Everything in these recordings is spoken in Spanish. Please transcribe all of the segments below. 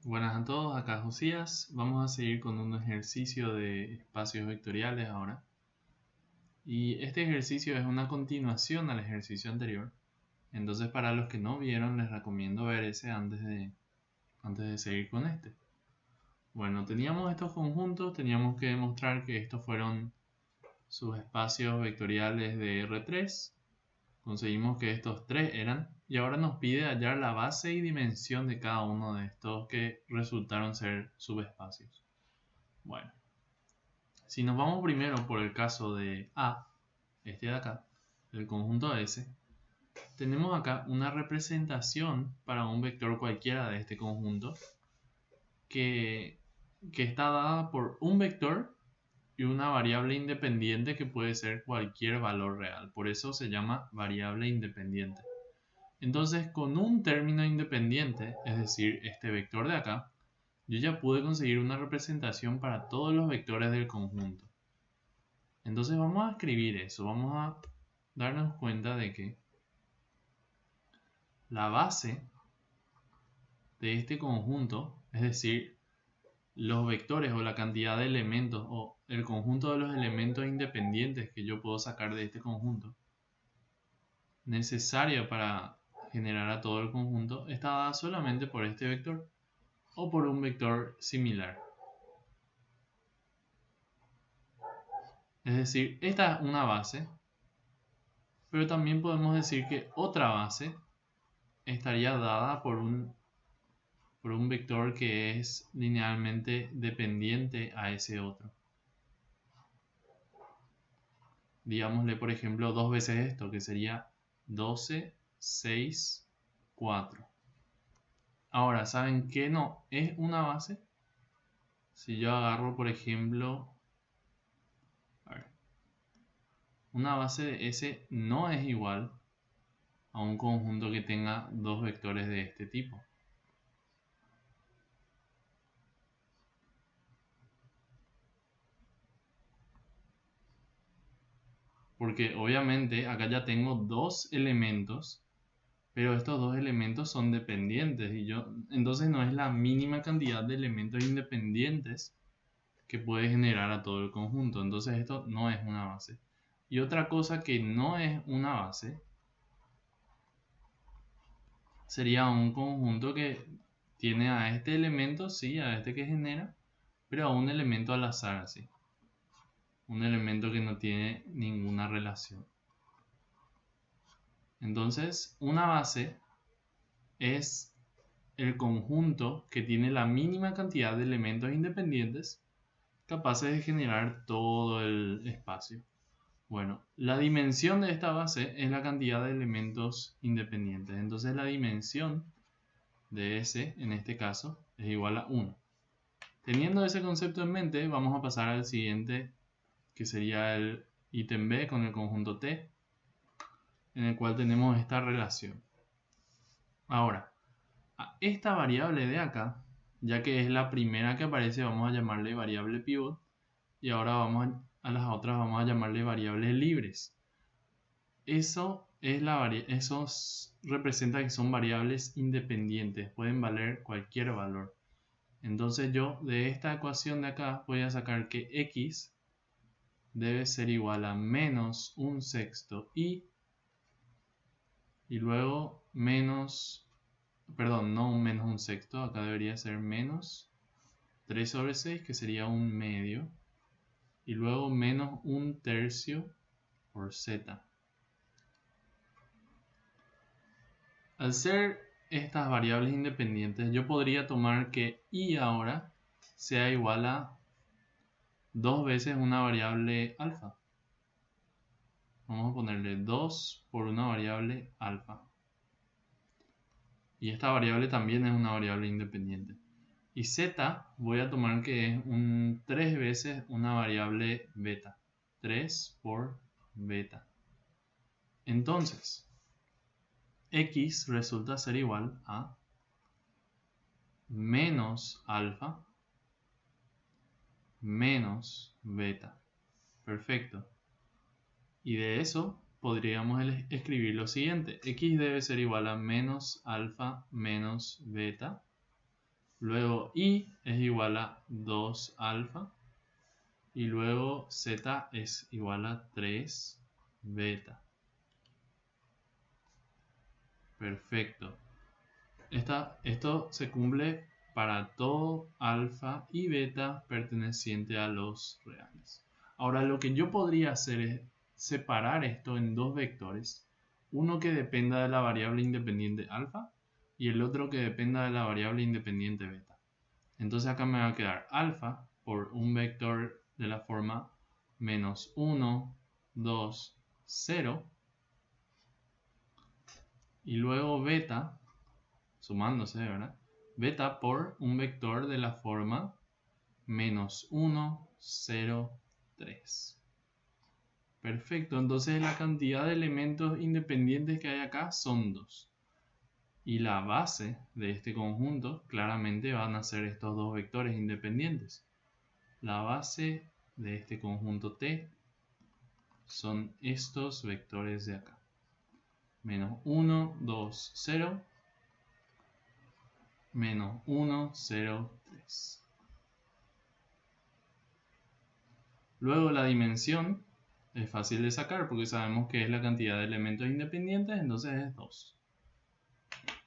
Buenas a todos, acá Josías. Vamos a seguir con un ejercicio de espacios vectoriales ahora. Y este ejercicio es una continuación al ejercicio anterior. Entonces, para los que no vieron, les recomiendo ver ese antes de seguir con este. Bueno, teníamos estos conjuntos, teníamos que demostrar que estos fueron sus espacios vectoriales de R3. Conseguimos que estos tres eran, y ahora nos pide hallar la base y dimensión de cada uno de estos que resultaron ser subespacios. Bueno, si nos vamos primero por el caso de A, este de acá, el conjunto S, tenemos acá una representación para un vector cualquiera de este conjunto que está dada por un vector y una variable independiente que puede ser cualquier valor real. Por eso se llama variable independiente. Entonces, con un término independiente, es decir, este vector de acá, yo ya pude conseguir una representación para todos los vectores del conjunto. Entonces vamos a escribir eso, vamos a darnos cuenta de que la base de este conjunto, es decir, los vectores o la cantidad de elementos o el conjunto de los elementos independientes que yo puedo sacar de este conjunto, necesaria para generar a todo el conjunto, está dada solamente por este vector o por un vector similar. Es decir, esta es una base, pero también podemos decir que otra base estaría dada por un vector que es linealmente dependiente a ese otro. Digámosle, por ejemplo, dos veces esto, que sería 12, 6, 4. Ahora, ¿saben qué no es una base? Si yo agarro, por ejemplo, una base de S no es igual a un conjunto que tenga dos vectores de este tipo. Porque obviamente acá ya tengo dos elementos, pero estos dos elementos son dependientes y entonces no es la mínima cantidad de elementos independientes que puede generar a todo el conjunto. Entonces esto no es una base. Y otra cosa que no es una base sería un conjunto que tiene a este elemento, sí, a este que genera, pero a un elemento al azar, así. Un elemento que no tiene ninguna relación. Entonces, una base es el conjunto que tiene la mínima cantidad de elementos independientes capaces de generar todo el espacio. Bueno, la dimensión de esta base es la cantidad de elementos independientes. Entonces la dimensión de S, en este caso, es igual a 1. Teniendo ese concepto en mente, vamos a pasar al siguiente, que sería el ítem B con el conjunto T, en el cual tenemos esta relación. Ahora, a esta variable de acá, ya que es la primera que aparece, vamos a llamarle variable pivot, y ahora a las otras vamos a llamarle variables libres. Eso representa que son variables independientes, pueden valer cualquier valor. Entonces yo de esta ecuación de acá voy a sacar que x debe ser igual a menos un sexto y luego menos, perdón, no menos un sexto, acá debería ser menos 3 sobre 6, que sería un medio, y luego menos un tercio por z. Al ser estas variables independientes, yo podría tomar que y ahora sea igual a 2 veces una variable alfa. Vamos a ponerle 2 por una variable alfa. Y esta variable también es una variable independiente. Y z voy a tomar que es 3 veces una variable beta. 3 por beta. Entonces, x resulta ser igual a menos alfa menos beta. Perfecto. Y de eso podríamos escribir lo siguiente. X debe ser igual a menos alfa menos beta Luego y es igual a 2 alfa. Y luego z es igual a 3 beta. Perfecto. Esto se cumple para todo alfa y beta perteneciente a los reales. Ahora lo que yo podría hacer es separar esto en dos vectores. Uno que dependa de la variable independiente alfa y el otro que dependa de la variable independiente beta. Entonces acá me va a quedar alfa por un vector de la forma menos 1, 2, 0. Y luego beta, sumándose, ¿verdad? Beta por un vector de la forma menos 1, 0, 3. Perfecto, entonces la cantidad de elementos independientes que hay acá son 2. Y la base de este conjunto claramente van a ser estos dos vectores independientes. La base de este conjunto T son estos vectores de acá. Menos 1, 2, 0. Menos 1, 0, 3. Luego la dimensión es fácil de sacar porque sabemos que es la cantidad de elementos independientes, entonces es 2.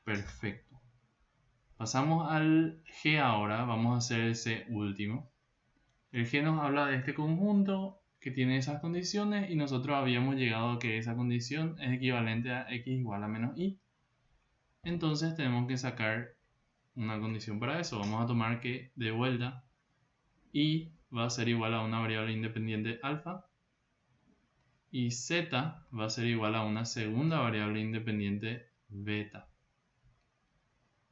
Perfecto. Pasamos al G ahora, vamos a hacer ese último. El G nos habla de este conjunto que tiene esas condiciones y nosotros habíamos llegado a que esa condición es equivalente a x igual a menos y. Entonces tenemos que sacar una condición para eso. Vamos a tomar que de vuelta y va a ser igual a una variable independiente alfa y z va a ser igual a una segunda variable independiente beta.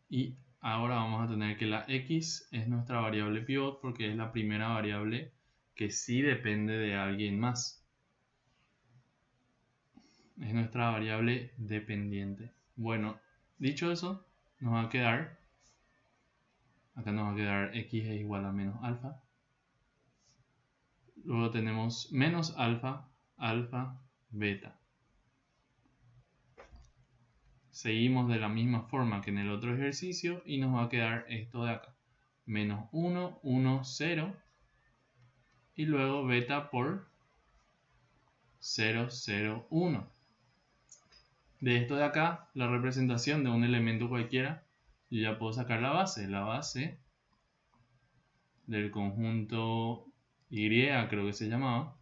Y ahora vamos a tener que la x es nuestra variable pivot porque es la primera variable que sí depende de alguien más. Es nuestra variable dependiente. Bueno, dicho eso, nos va a quedar, acá nos va a quedar x es igual a menos alfa. Luego tenemos menos alfa, alfa, beta. Seguimos de la misma forma que en el otro ejercicio y nos va a quedar esto de acá. Menos 1, 1, 0. Y luego beta por 0, 0, 1. De esto de acá, la representación de un elemento cualquiera, yo ya puedo sacar la base. La base del conjunto Y, creo que se llamaba,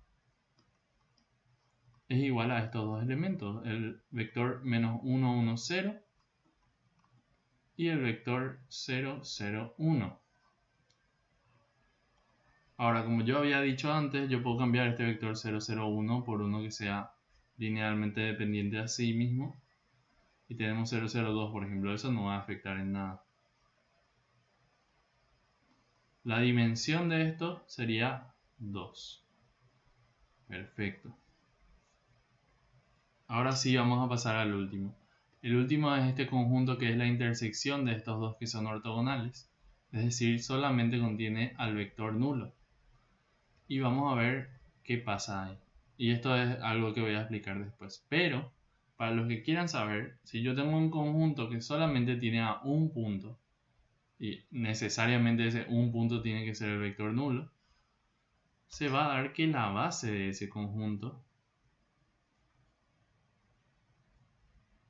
es igual a estos dos elementos. El vector menos 1, 1, 0 y el vector 0, 0, 1. Ahora, como yo había dicho antes, yo puedo cambiar este vector 0, 0, 1 por uno que sea linealmente dependiente a sí mismo. Y tenemos 0, 0, 2, por ejemplo. Eso no va a afectar en nada. La dimensión de esto sería 2. Perfecto. Ahora sí vamos a pasar al último. El último es este conjunto que es la intersección de estos dos que son ortogonales. Es decir, solamente contiene al vector nulo. Y vamos a ver qué pasa ahí. Y esto es algo que voy a explicar después. Pero, para los que quieran saber, si yo tengo un conjunto que solamente tiene a un punto, y necesariamente ese un punto tiene que ser el vector nulo, se va a dar que la base de ese conjunto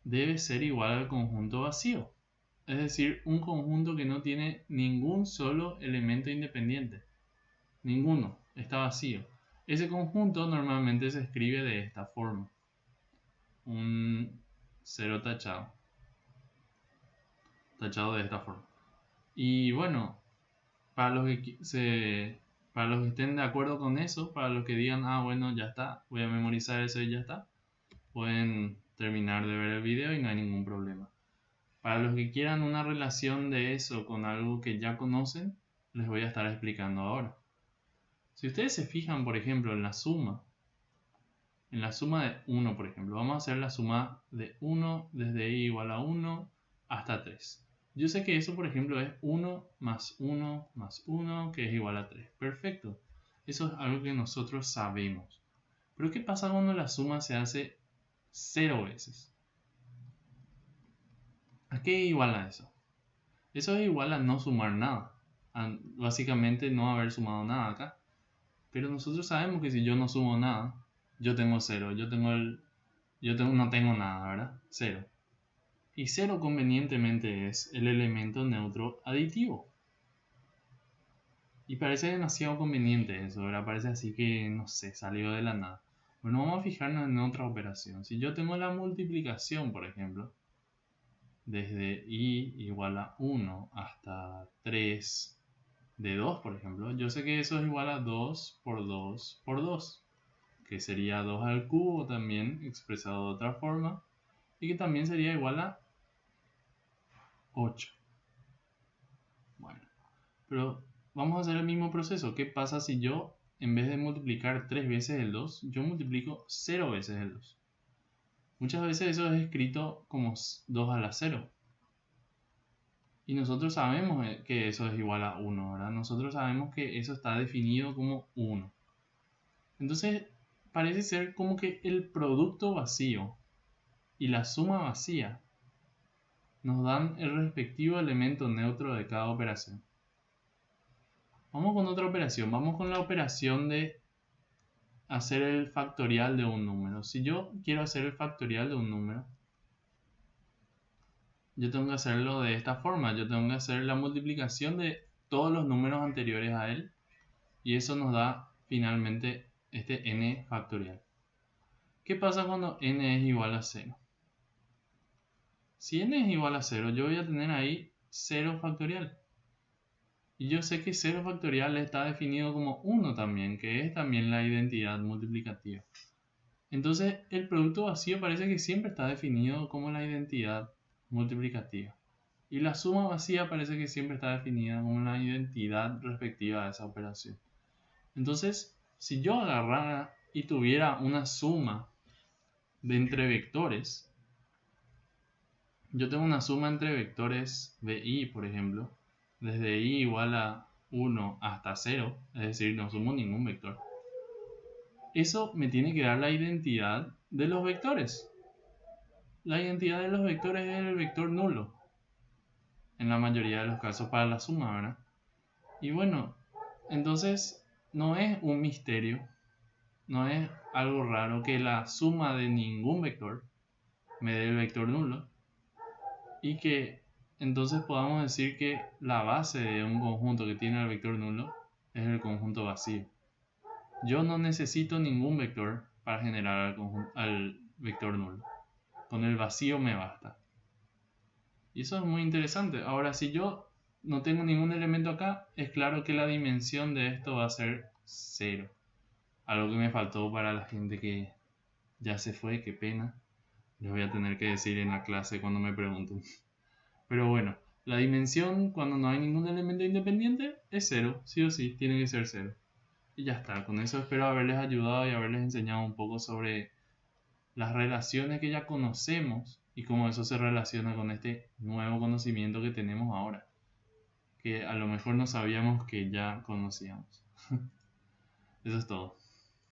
debe ser igual al conjunto vacío. Es decir, un conjunto que no tiene ningún solo elemento independiente. Ninguno, está vacío. Ese conjunto normalmente se escribe de esta forma. Un 0 tachado. Tachado de esta forma. Y bueno, para los que estén de acuerdo con eso, para los que digan, ah, bueno, ya está, voy a memorizar eso y ya está, pueden terminar de ver el video y no hay ningún problema. Para los que quieran una relación de eso con algo que ya conocen, les voy a estar explicando ahora. Si ustedes se fijan, por ejemplo, en la suma de 1, por ejemplo, vamos a hacer la suma de 1 desde i igual a 1 hasta 3. Yo sé que eso, por ejemplo, es 1 más 1 más 1, que es igual a 3. Perfecto. Eso es algo que nosotros sabemos. Pero ¿qué pasa cuando la suma se hace 0 veces? ¿A qué iguala eso? Eso es igual a no sumar nada. Básicamente no haber sumado nada acá. Pero nosotros sabemos que si yo no sumo nada, yo tengo 0. No tengo nada, ¿verdad? 0. Y 0 convenientemente es el elemento neutro aditivo. Y parece demasiado conveniente eso, ¿verdad? Parece así que, no sé, salió de la nada. Bueno, vamos a fijarnos en otra operación. Si yo tengo la multiplicación, por ejemplo, desde i igual a 1 hasta 3 de 2, por ejemplo, yo sé que eso es igual a 2 por 2 por 2, que sería 2 al cubo también expresado de otra forma, y que también sería igual a 8. Bueno, pero vamos a hacer el mismo proceso. ¿Qué pasa si yo, en vez de multiplicar 3 veces el 2, yo multiplico 0 veces el 2? Muchas veces eso es escrito como 2 a la 0. Y nosotros sabemos que eso es igual a 1, ¿verdad? Nosotros sabemos que eso está definido como 1. Entonces, parece ser como que el producto vacío y la suma vacía nos dan el respectivo elemento neutro de cada operación. Vamos con otra operación. Vamos con la operación de hacer el factorial de un número. Si yo quiero hacer el factorial de un número, yo tengo que hacerlo de esta forma. Yo tengo que hacer la multiplicación de todos los números anteriores a él. Y eso nos da finalmente este n factorial. ¿Qué pasa cuando n es igual a 0? Si n es igual a 0, yo voy a tener ahí 0 factorial. Y yo sé que 0 factorial está definido como 1 también, que es también la identidad multiplicativa. Entonces, el producto vacío parece que siempre está definido como la identidad multiplicativa. Y la suma vacía parece que siempre está definida como la identidad respectiva de esa operación. Entonces, si yo agarrara y tuviera una suma de entre vectores, yo tengo una suma entre vectores de i, por ejemplo, desde i igual a 1 hasta 0, es decir, no sumo ningún vector. Eso me tiene que dar la identidad de los vectores. La identidad de los vectores es el vector nulo, en la mayoría de los casos para la suma, ¿verdad? Y bueno, entonces no es un misterio, no es algo raro que la suma de ningún vector me dé el vector nulo y que entonces podamos decir que la base de un conjunto que tiene el vector nulo es el conjunto vacío. Yo no necesito ningún vector para generar al vector nulo. Con el vacío me basta. Y eso es muy interesante. Ahora, si yo no tengo ningún elemento acá, es claro que la dimensión de esto va a ser 0. Algo que me faltó para la gente que ya se fue, qué pena. Les voy a tener que decir en la clase cuando me pregunten. Pero bueno, la dimensión cuando no hay ningún elemento independiente es 0, sí o sí, tiene que ser 0. Y ya está, con eso espero haberles ayudado y haberles enseñado un poco sobre las relaciones que ya conocemos y cómo eso se relaciona con este nuevo conocimiento que tenemos ahora, que a lo mejor no sabíamos que ya conocíamos. Eso es todo.